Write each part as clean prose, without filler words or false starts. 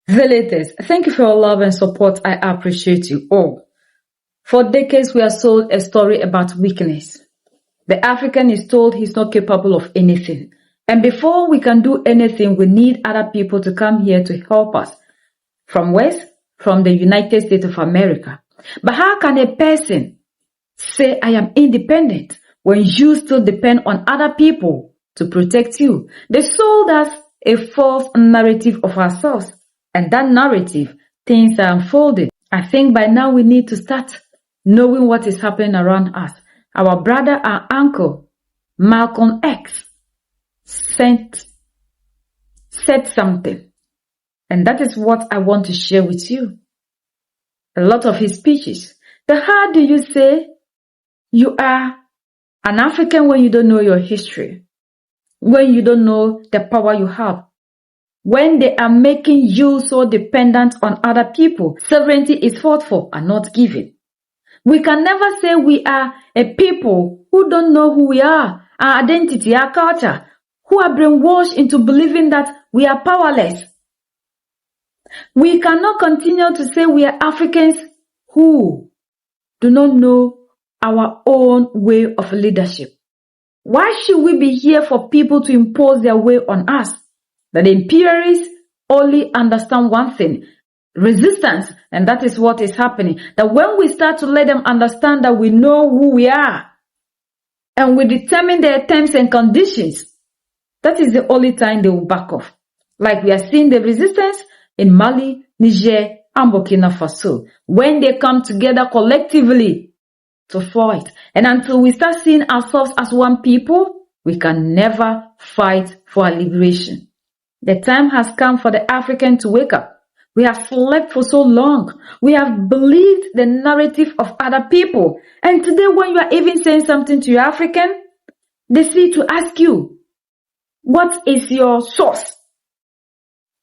Villagers, thank you for your love and support. I appreciate you all. For decades, we are sold a story about weakness. The African is told he's not capable of anything. And before we can do anything, we need other people to come here to help us. From West, from the United States of America. But how can a person say, I am independent, when you still depend on other people to protect you? They sold us a false narrative of ourselves. And that narrative, things are unfolding. I think by now we need to start knowing what is happening around us. Our brother and uncle, Malcolm X, said something. And that is what I want to share with you. A lot of his speeches. So how do you say you are an African when you don't know your history? When you don't know the power you have? When they are making you so dependent on other people, sovereignty is fought for and not given. We can never say we are a people who don't know who we are, our identity, our culture, who are brainwashed into believing that we are powerless. We cannot continue to say we are Africans who do not know our own way of leadership. Why should we be here for people to impose their way on us? That the imperialists only understand one thing, resistance, and that is what is happening. That when we start to let them understand that we know who we are, and we determine their terms and conditions, that is the only time they will back off. Like we are seeing the resistance in Mali, Niger, and Burkina Faso, when they come together collectively to fight. And until we start seeing ourselves as one people, we can never fight for our liberation. The time has come for the African to wake up. We have slept for so long. We have believed the narrative of other people. And today when you are even saying something to your African, they see to ask you, what is your source?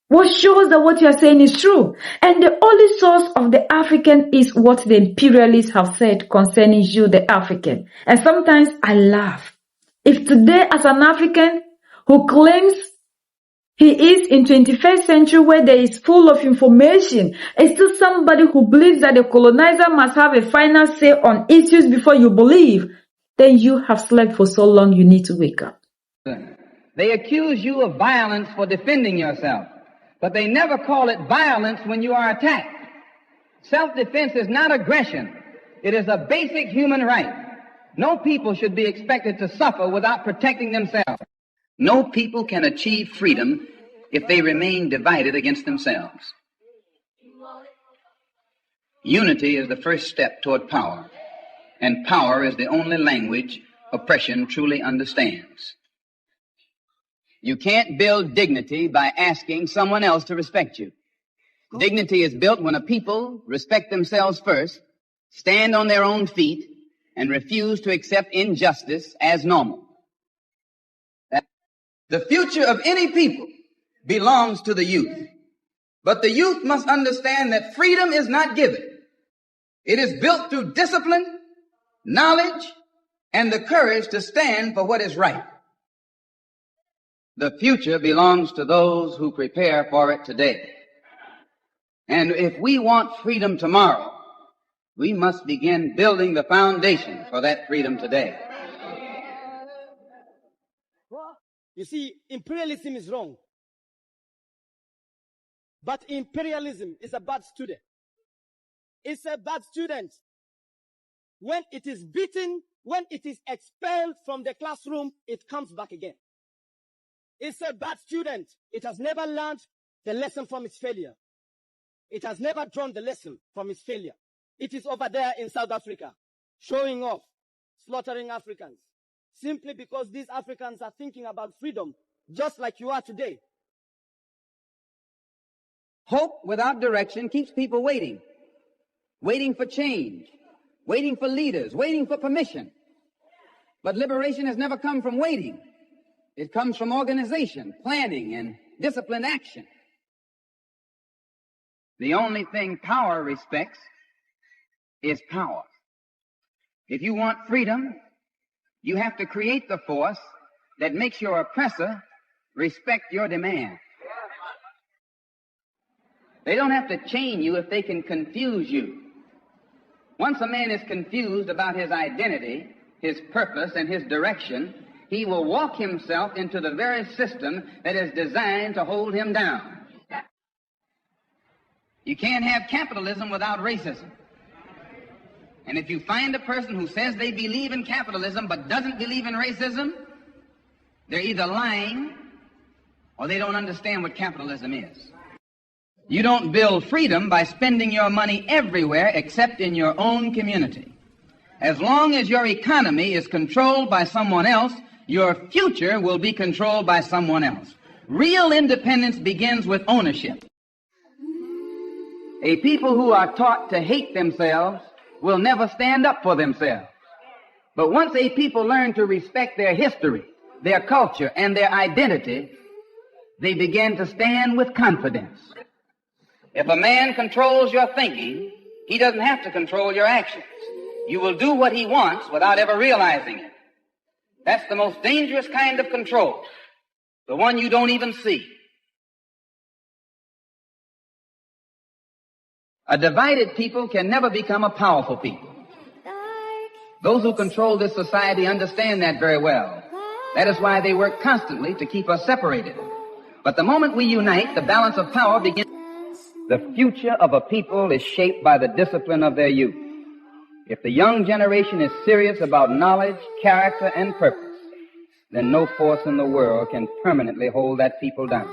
What shows that what you are saying is true? And the only source of the African is what the imperialists have said concerning you, the African. And sometimes I laugh. If today as an African who claims he is in 21st century where there is full of information, is still somebody who believes that the colonizer must have a final say on issues before you believe, then you have slept for so long you need to wake up. They accuse you of violence for defending yourself, but they never call it violence when you are attacked. Self-defense is not aggression. It is a basic human right. No people should be expected to suffer without protecting themselves. No people can achieve freedom if they remain divided against themselves. Unity is the first step toward power, and power is the only language oppression truly understands. You can't build dignity by asking someone else to respect you. Dignity is built when a people respect themselves first, stand on their own feet, and refuse to accept injustice as normal. The future of any people belongs to the youth. But the youth must understand that freedom is not given. It is built through discipline, knowledge, and the courage to stand for what is right. The future belongs to those who prepare for it today. And if we want freedom tomorrow, we must begin building the foundation for that freedom today. You see, imperialism is wrong. But imperialism is a bad student. It's a bad student. When it is beaten, when it is expelled from the classroom, it comes back again. It's a bad student. It has never learned the lesson from its failure. It has never drawn the lesson from its failure. It is over there in South Africa, showing off, slaughtering Africans, simply because these Africans are thinking about freedom, just like you are today. Hope without direction keeps people waiting for change, waiting for leaders, waiting for permission. But liberation has never come from waiting. It comes from organization, planning, and disciplined action. The only thing power respects is power. If you want freedom, you have to create the force that makes your oppressor respect your demand. They don't have to chain you if they can confuse you. Once a man is confused about his identity, his purpose, and his direction, he will walk himself into the very system that is designed to hold him down. You can't have capitalism without racism. And if you find a person who says they believe in capitalism but doesn't believe in racism, they're either lying or they don't understand what capitalism is. You don't build freedom by spending your money everywhere except in your own community. As long as your economy is controlled by someone else, your future will be controlled by someone else. Real independence begins with ownership. A people who are taught to hate themselves will never stand up for themselves. But once a people learn to respect their history, their culture, and their identity, they begin to stand with confidence. If a man controls your thinking, he doesn't have to control your actions. You will do what he wants without ever realizing it. That's the most dangerous kind of control, the one you don't even see. A divided people can never become a powerful people. Those who control this society understand that very well. That is why they work constantly to keep us separated. But the moment we unite, the balance of power begins. The future of a people is shaped by the discipline of their youth. If the young generation is serious about knowledge, character, and purpose, then no force in the world can permanently hold that people down.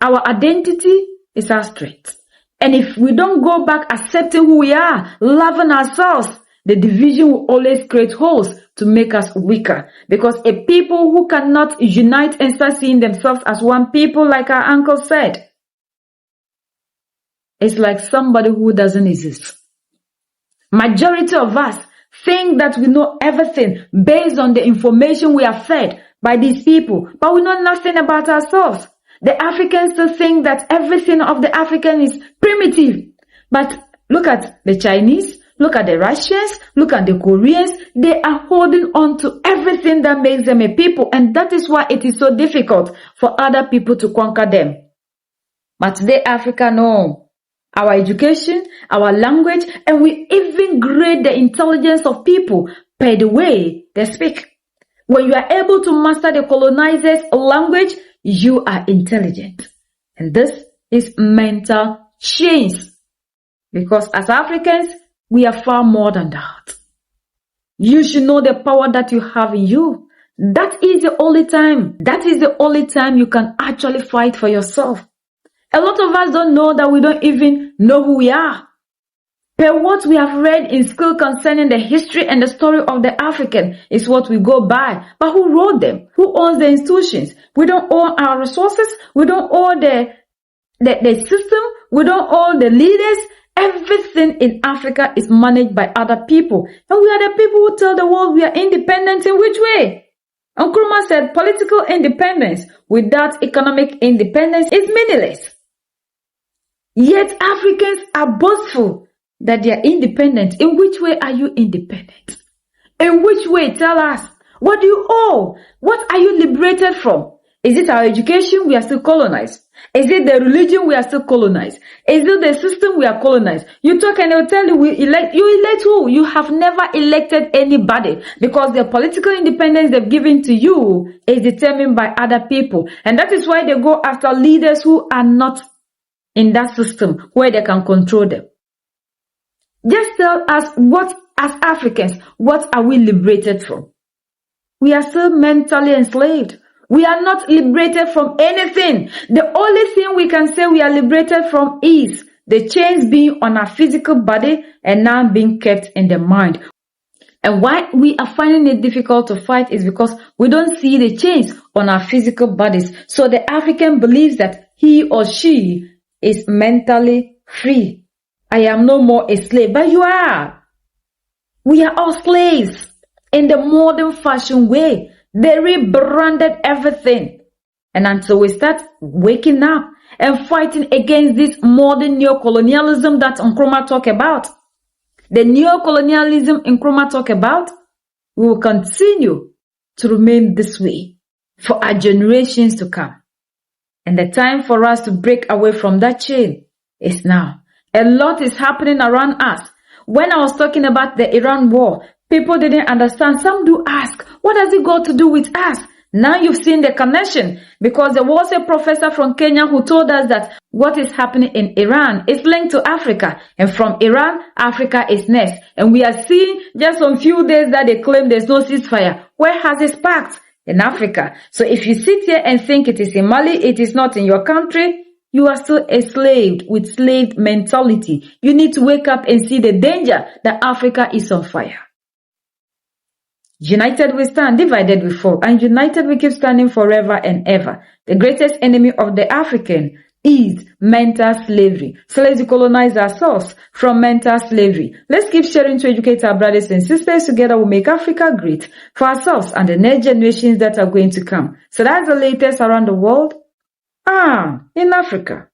Our identity is our strength. And if we don't go back accepting who we are, loving ourselves, the division will always create holes to make us weaker. Because a people who cannot unite and start seeing themselves as one people, like our uncle said, it's like somebody who doesn't exist. Majority of us think that we know everything based on the information we are fed by these people, but we know nothing about ourselves. The Africans still think that everything of the African is primitive. But look at the Chinese, look at the Russians, look at the Koreans. They are holding on to everything that makes them a people. And that is why it is so difficult for other people to conquer them. But today, Africa, no. Our education, our language, and we even grade the intelligence of people per the way they speak. When you are able to master the colonizers' language, you are intelligent. And this is mental change. Because as Africans, we are far more than that. You should know the power that you have in you. That is the only time you can actually fight for yourself. A lot of us don't know that we don't even know who we are. Per what we have read in school concerning the history and the story of the African is what we go by. But who wrote them? Who owns the institutions? We don't own our resources. We don't own the system. We don't own the leaders. Everything in Africa is managed by other people. And we are the people who tell the world we are independent in which way? Nkrumah said political independence without economic independence is meaningless. Yet Africans are boastful that they are independent. In which way are you independent? In which way? Tell us. What do you owe? What are you liberated from? Is it our education? We are still colonized. Is it the religion? We are still colonized. Is it the system? We are colonized. You talk and they'll tell you, you elect who? You have never elected anybody because the political independence they've given to you is determined by other people. And that is why they go after leaders who are not in that system where they can control them. Just tell us what, as Africans, what are we liberated from? We are still mentally enslaved. We are not liberated from anything. The only thing we can say we are liberated from is the chains being on our physical body and now being kept in the mind. And why we are finding it difficult to fight is because we don't see the chains on our physical bodies. So the African believes that he or she is mentally free. I am no more a slave, but you are. We are all slaves in the modern fashion way. They rebranded everything. And until we start waking up and fighting against this modern neocolonialism that Nkrumah talk about, the neocolonialism Nkrumah talk about, we will continue to remain this way for our generations to come. And the time for us to break away from that chain is now. A lot is happening around us. When I was talking about the Iran war, people didn't understand. Some do ask, what has it got to do with us? Now you've seen the connection, because there was a professor from Kenya who told us that what is happening in Iran is linked to Africa. And from Iran, Africa is next. And we are seeing just some few days that they claim there's no ceasefire. Where has it sparked? In Africa. So if you sit here and think it is in Mali, it is not in your country, you are still enslaved with slave mentality. You need to wake up and see the danger that Africa is on fire. United we stand, divided we fall, and united we keep standing forever and ever. The greatest enemy of the African is mental slavery. So let's decolonize ourselves from mental slavery. Let's keep sharing to educate our brothers and sisters. Together we'll make Africa great for ourselves and the next generations that are going to come. So that's the latest around the world. In Africa.